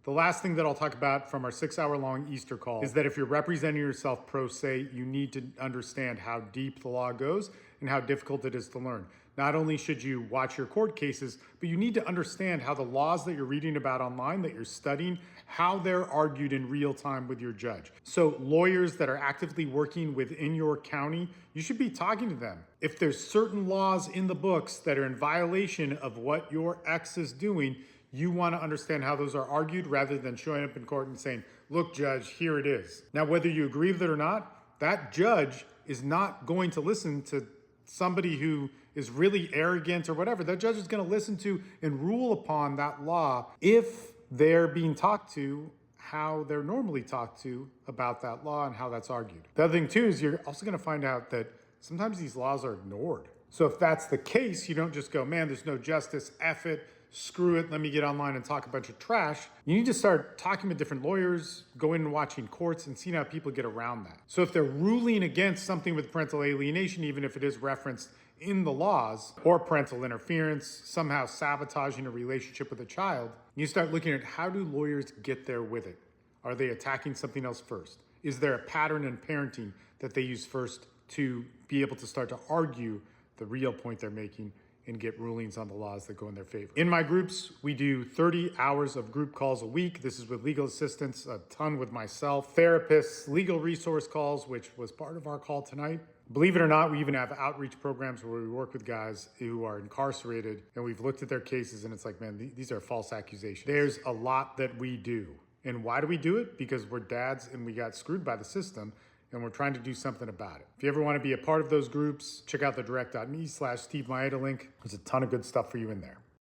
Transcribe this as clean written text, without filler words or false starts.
The last thing that I'll talk about from our 6-hour-long Easter call is that if you're representing yourself pro se, you need to understand how deep the law goes and how difficult it is to learn. Not only should you watch your court cases, but you need to understand how the laws that you're reading about online, that you're studying, how they're argued in real time with your judge. So lawyers that are actively working within your county, you should be talking to them. If there's certain laws in the books that are in violation of what your ex is doing, you want to understand how those are argued rather than showing up in court and saying, look, judge, here it is. Now, whether you agree with it or not, that judge is not going to listen to somebody who is really arrogant or whatever. That judge is going to listen to and rule upon that law if they're being talked to how they're normally talked to about that law and how that's argued. The other thing too is you're also going to find out that sometimes these laws are ignored. So if that's the case, you don't just go, man, there's no justice, F it, screw it, let me get online and talk a bunch of trash. You need to start talking with different lawyers, going and watching courts and seeing how people get around that. So if they're ruling against something with parental alienation, even if it is referenced in the laws, or parental interference, somehow sabotaging a relationship with a child, you start looking at how do lawyers get there with it? Are they attacking something else first? Is there a pattern in parenting that they use first to be able to start to argue the real point they're making and get rulings on the laws that go in their favor? In my groups, we do 30 hours of group calls a week. This is with legal assistants, a ton with myself, therapists, legal resource calls, which was part of our call tonight. Believe it or not, we even have outreach programs where we work with guys who are incarcerated and we've looked at their cases and it's like, man, these are false accusations. There's a lot that we do. And why do we do it? Because we're dads and we got screwed by the system and we're trying to do something about it. If you ever want to be a part of those groups, check out the direct.me/Steve Maeda link. There's a ton of good stuff for you in there.